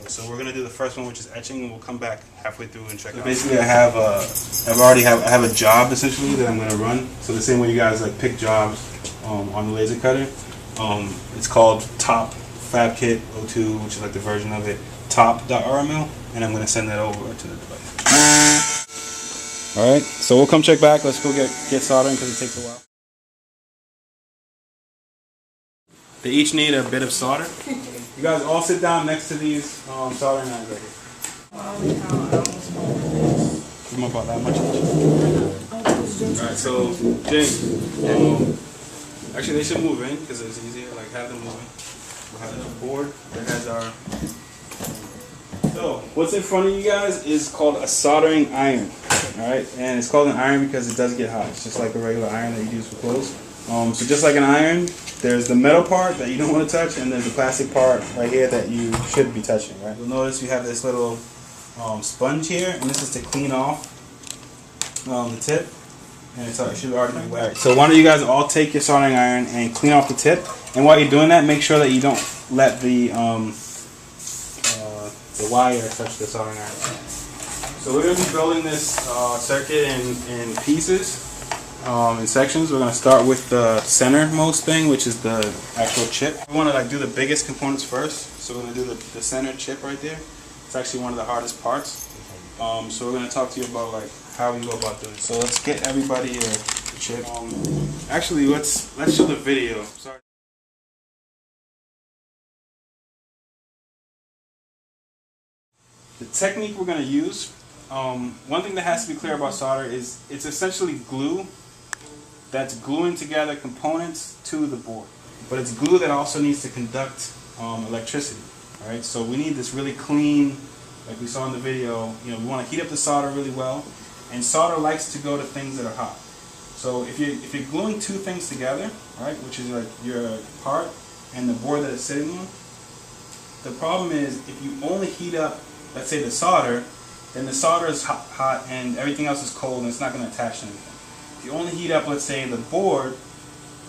So we're gonna do the first one, which is etching, and we'll come back halfway through and check it out. Basically, I have a job essentially that I'm gonna run. So the same way you guys like pick jobs on the laser cutter, it's called Top Fabkit 02, which is like the version of it, top.rml, and I'm gonna send that over to the device. All right, so we'll come check back. Let's go get soldering because it takes a while. They each need a bit of solder. You guys all sit down next to these soldering irons right here. Give them about that much each. Alright, so James, actually they should move in because it's easier, like have them moving. We'll have a board that has our... So, what's in front of you guys is called a soldering iron. Alright, and it's called an iron because it does get hot. It's just like a regular iron that you use for clothes. So just like an iron, there's the metal part that you don't want to touch, and there's the plastic part right here that you should be touching, right? You'll notice we have this little sponge here, and this is to clean off the tip, and it should already be wet. So why don't you guys all take your soldering iron and clean off the tip, and while you're doing that, make sure that you don't let the wire touch the soldering iron. So we're going to be building this circuit in pieces. In sections. We're going to start with the centermost thing, which is the actual chip. We want to like do the biggest components first, so we're going to do the center chip right there. It's actually one of the hardest parts. So we're going to talk to you about like how we go about doing it. So let's get everybody a chip. Actually, let's show the video. Sorry. The technique we're going to use. One thing that has to be clear about solder is it's essentially glue that's gluing together components to the board. But it's glue that also needs to conduct electricity. Alright, so we need this really clean, like we saw in the video, we want to heat up the solder really well, and solder likes to go to things that are hot. So if you're gluing two things together, right, which is like your part and the board that it's sitting on, the problem is if you only heat up, let's say the solder, then the solder is hot and everything else is cold and it's not going to attach to anything. If you only heat up, let's say, the board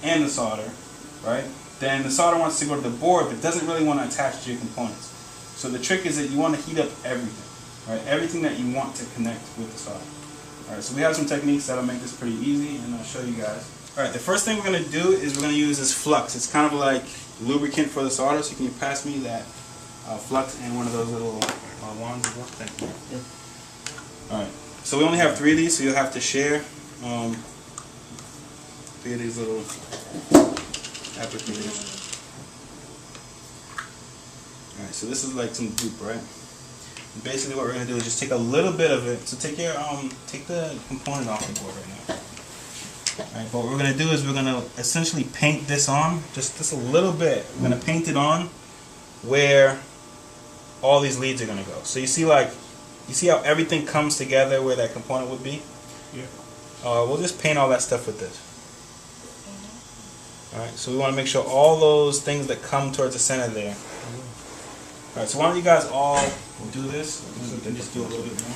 and the solder, right, then the solder wants to go to the board but doesn't really want to attach to your components. So the trick is that you want to heat up everything, right, everything that you want to connect with the solder. Alright, so we have some techniques that'll make this pretty easy, and I'll show you guys. Alright, the first thing we're going to do is we're going to use this flux. It's kind of like lubricant for the solder, so can you pass me that flux and one of those little wands as well? Thank you. Yep. Alright, so we only have 3 of these, so you'll have to share 3 of these little applicators. Alright, so this is like some goop, right? And basically what we're going to do is just take a little bit of it. So take the component off the board right now. Alright, but what we're going to do is we're going to essentially paint this on, just a little bit. We're going to paint it on where all these leads are going to go. So you see how everything comes together where that component would be? Yeah. We'll just paint all that stuff with this. Alright, so we want to make sure all those things that come towards the center there. Alright, so why don't you guys all do this? And just do a little bit more.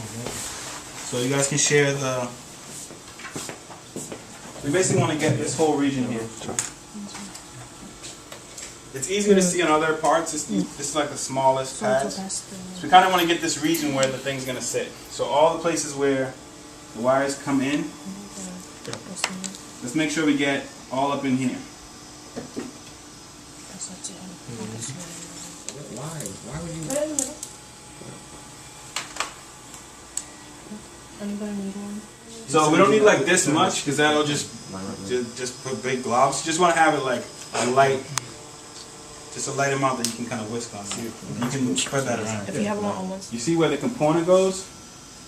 So you guys can share the... We basically want to get this whole region here. It's easier to see on other parts. This is like the smallest pads. So we kind of want to get this region where the thing's going to sit. So all the places where the wires come in, let's make sure we get all up in here. Why would you... Anybody need one? So we don't need like this much because that'll just put big globs. You just want to have it like a light, just a light amount that you can kind of whisk on. You can spread that around. If you have one almost. You see where the component goes?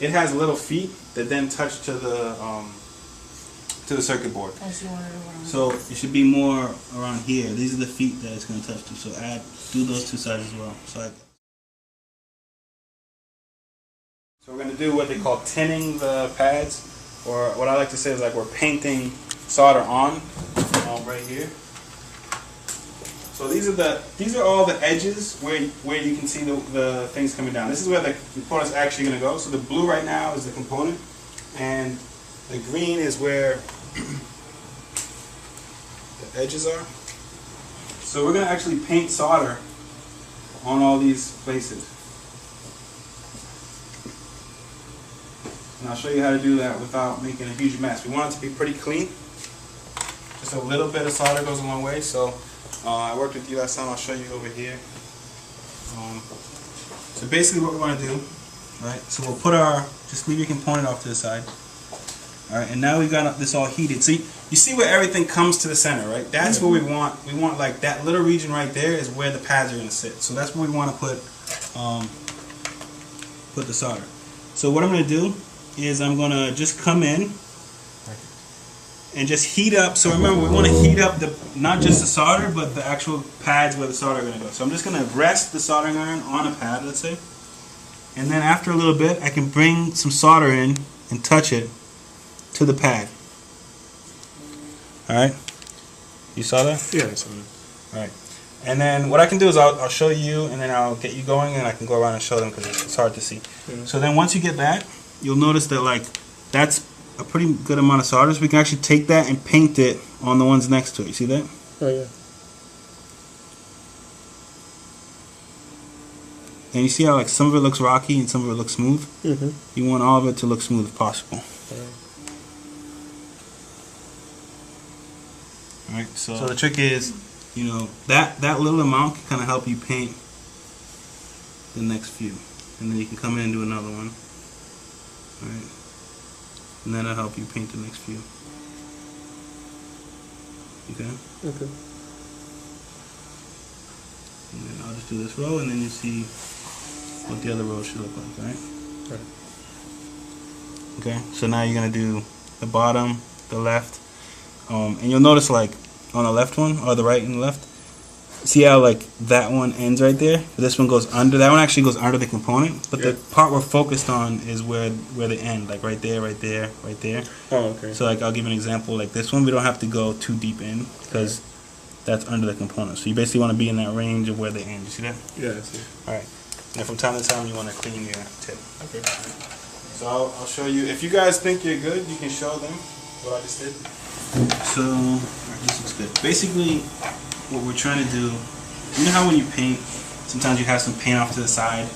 It has little feet that then touch to the circuit board. So it should be more around here. These are the feet that it's going to touch to. So do those 2 sides as well. So we're going to do what they call tinning the pads, or what I like to say is like we're painting solder on right here. So these are all the edges where you can see the things coming down. This is where the component's actually going to go. So the blue right now is the component, and the green is where the edges are. So we're going to actually paint solder on all these places. And I'll show you how to do that without making a huge mess. We want it to be pretty clean. Just a little bit of solder goes a long way. So I worked with you last time. I'll show you over here. So basically what we want to do, right? So we'll put just leave your component off to the side. Alright, and now we've got this all heated. So you see where everything comes to the center, right? That's where we want. We want like that little region right there is where the pads are going to sit. So that's where we want to put the solder. So what I'm going to do is I'm going to just come in and just heat up. So remember, we want to heat up not just the solder, but the actual pads where the solder are going to go. So I'm just going to rest the soldering iron on a pad, let's say. And then after a little bit, I can bring some solder in and touch it to the pad. Alright? You saw that? Yeah, I saw that. Alright. And then what I can do is I'll show you, and then I'll get you going, and I can go around and show them because it's hard to see. Yeah. So then once you get that, you'll notice that like that's a pretty good amount of solder. So we can actually take that and paint it on the ones next to it. You see that? Oh yeah. And you see how like some of it looks rocky and some of it looks smooth? Mm-hmm. You want all of it to look smooth if possible. Alright, so the trick is, you know, that little amount can kind of help you paint the next few. And then you can come in and do another one. Alright. And then that'll help you paint the next few. Okay? Okay. And then I'll just do this row and then you see what the other row should look like, alright? Right. Okay, so now you're going to do the bottom, the left, and you'll notice like on the left one, or the right and the left, see how like that one ends right there? This one goes under, that one actually goes under the component, but the part we're focused on is where they end, like right there, right there, right there. Oh, okay. So like I'll give you an example, like this one we don't have to go too deep in because that's under the component. So you basically want to be in that range of where they end, you see that? Yeah, I see. Alright, and from time to time you want to clean your tip. Okay. So I'll show you, if you guys think you're good, you can show them what I just did. So, this looks good. Basically, what we're trying to do, you know how when you paint, sometimes you have some paint off to the side?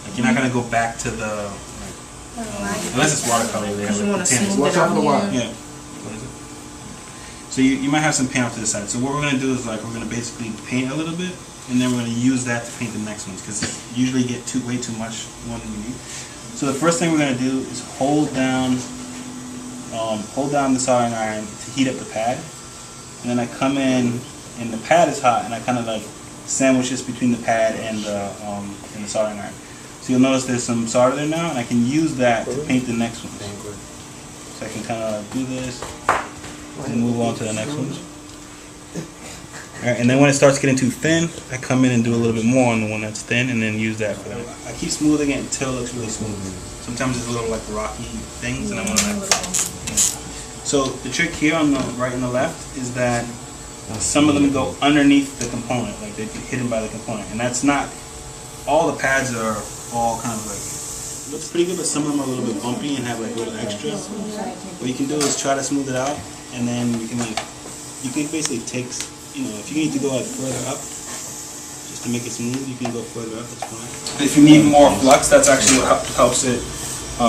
Like you're not going to go back to the, unless it's watercolor, they have like the Watch out for the water. Yeah. What is it? So you might have some paint off to the side. So what we're going to do is like, we're going to basically paint a little bit, and then we're going to use that to paint the next ones, because you usually get way too much one than you need. So the first thing we're going to do is hold down the soldering iron to heat up the pad, and then I come in and the pad is hot, and I kind of like sandwich this between the pad and the soldering iron. So you'll notice there's some solder there now, and I can use that to paint the next one. So I can kind of do this and move on to the next ones. Alright, and then when it starts getting too thin, I come in and do a little bit more on the one that's thin, and then use that for that. I keep smoothing it until it looks really smooth. Sometimes it's a little like rocky things, and I want to like. So the trick here on the right and the left is that some of them go underneath the component, like they get hidden by the component, and that's not. All the pads are all kind of like looks pretty good, but some of them are a little bit bumpy and have like a little extra. What you can do is try to smooth it out, and then you can basically take. You know, if you need to go like further up, just to make it smooth, you can go further up, that's fine. If you need more flux, that's actually what helps it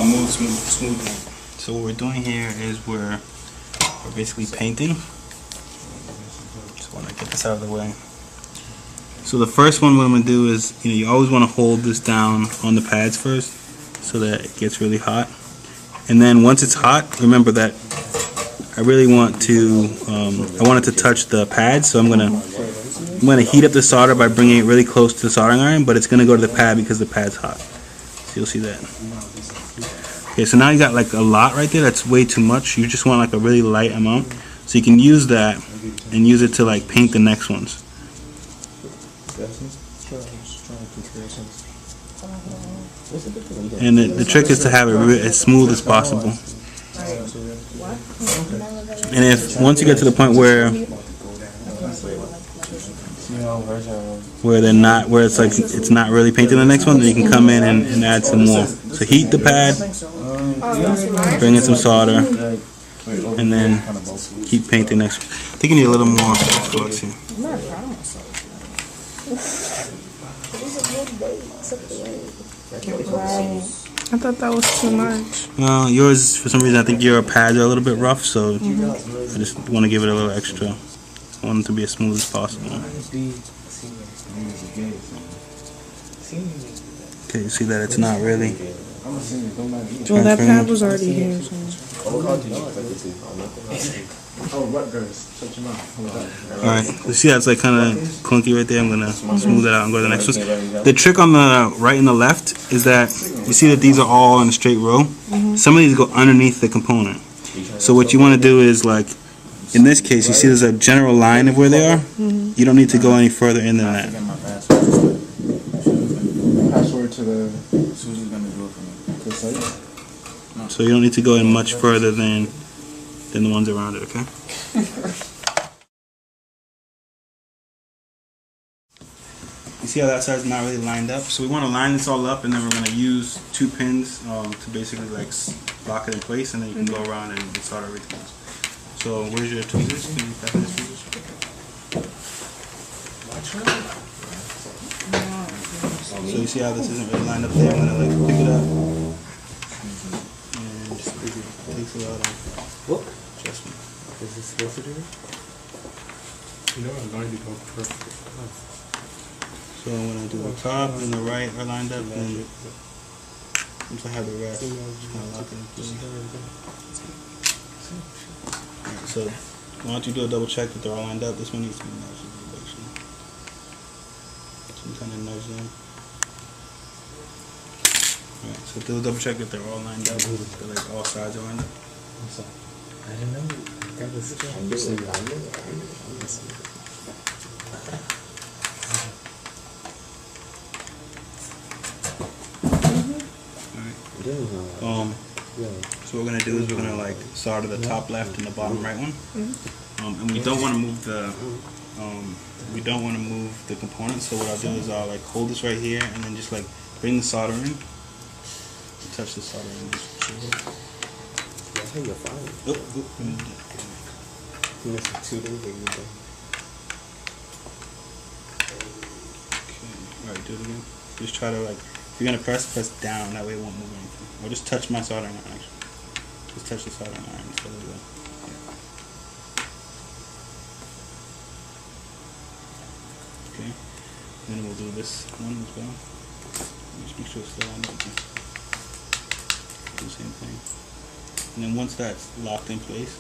move smoothly. So what we're doing here is we're basically painting. Just want to get this out of the way. So the first one, what I'm going to do is, you always want to hold this down on the pads first, so that it gets really hot. And then once it's hot, remember that I really want to, I want it to touch the pads, so I'm gonna heat up the solder by bringing it really close to the soldering iron, but it's gonna go to the pad because the pad's hot. So you'll see that. Okay, so now you got like a lot right there. That's way too much. You just want like a really light amount, so you can use that and use it to like paint the next ones. And the trick is to have it as smooth as possible. And if once you get to the point where it's like it's not really painting the next one, then you can come in and add some more. So heat the pad, bring in some solder, and then keep painting next one. I think you need a little more flux here. I thought that was too much. Yours, for some reason, I think your pads are a little bit rough, so I just want to give it a little extra. I want it to be as smooth as possible. Okay, you see that it's not really. Well, that pad was already here. So. Alright, you see how it's like kind of clunky right there? I'm going to smooth it out and go to the next one. The trick on the right and the left is that you see that these are all in a straight row. Some of these go underneath the component. So what you want to do is, like, in this case, you see there's a general line of where they are. You don't need to go any further in than that. Password to the. Susie's gonna do it for me. So you don't need to go in much further than the ones around it, okay? You see how that side's not really lined up? So we want to line this all up, and then we're going to use 2 pins to basically like lock it in place, and then you can go around and solder everything else. So where's your tweezers? Can you pass me the tweezers? So you see how this isn't really lined up there? I'm going to like pick it up. And just take it out of adjustment. Is this supposed to do it? You know, I'm going to go perfect. So when I do the top and the right are lined up, and once I have the rest, just kind of lock it in place. Alright, so why don't you do a double check that they're all lined up? This one needs to be nudged a little bit, actually. So you kind of nudge them. Alright, so do a double check that they're all lined up. That like all sides are lined up. I didn't know. That was So what we're gonna do is we're gonna like solder the top left and the bottom right one, and we don't want to move the components. So what I'll do is I'll like hold this right here and then just like bring the solder in, touch the solder in. You're fine. Oh, You missed 2 days. okay. All right, do it again. Just try to like, if you're gonna press down. That way it won't move anything. Or just touch my soldering iron. Actually, just touch the soldering iron instead of the. Okay. Then we'll do this one as well. Just make sure it's still on. Do the same thing. And then once that's locked in place.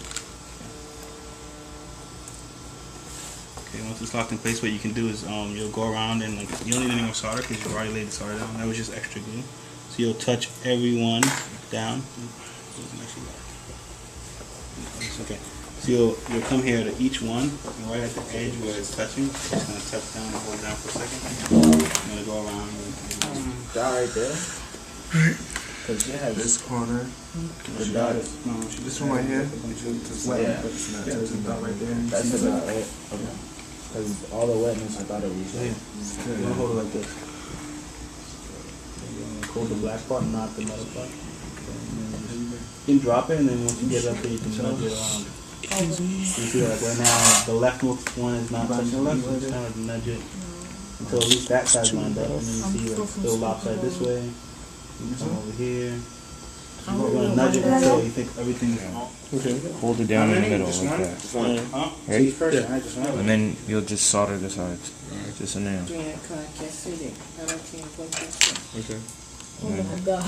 Okay, once it's locked in place, what you can do is you'll go around and like you don't need any more solder because you've already laid the solder down. That was just extra glue. So you'll touch every one down. Okay. So you'll come here to each one, and right at the edge where it's touching, just gonna touch down and hold down for a second. I'm gonna go around. That right there. Cause she has This corner. the dot. This one right here. Just let it touch the dot right there. That's the dot, right? Okay. Cause all the wetness, I thought it was. You're gonna hold it like this. Hold the black part, not the metal part. You can drop it, and then once you get it up there, you can nudge it around. You see, like right now, the left one is not touching the left, so just kind of nudge it until at least that side's lined up, and then you see like still lopsided this way. You come over here. You're going to nudge it until you think everything's off. Okay. Hold it down in the middle like that. Right? Yeah. And then you'll just solder the sides. Just a nail. Okay. Oh my god.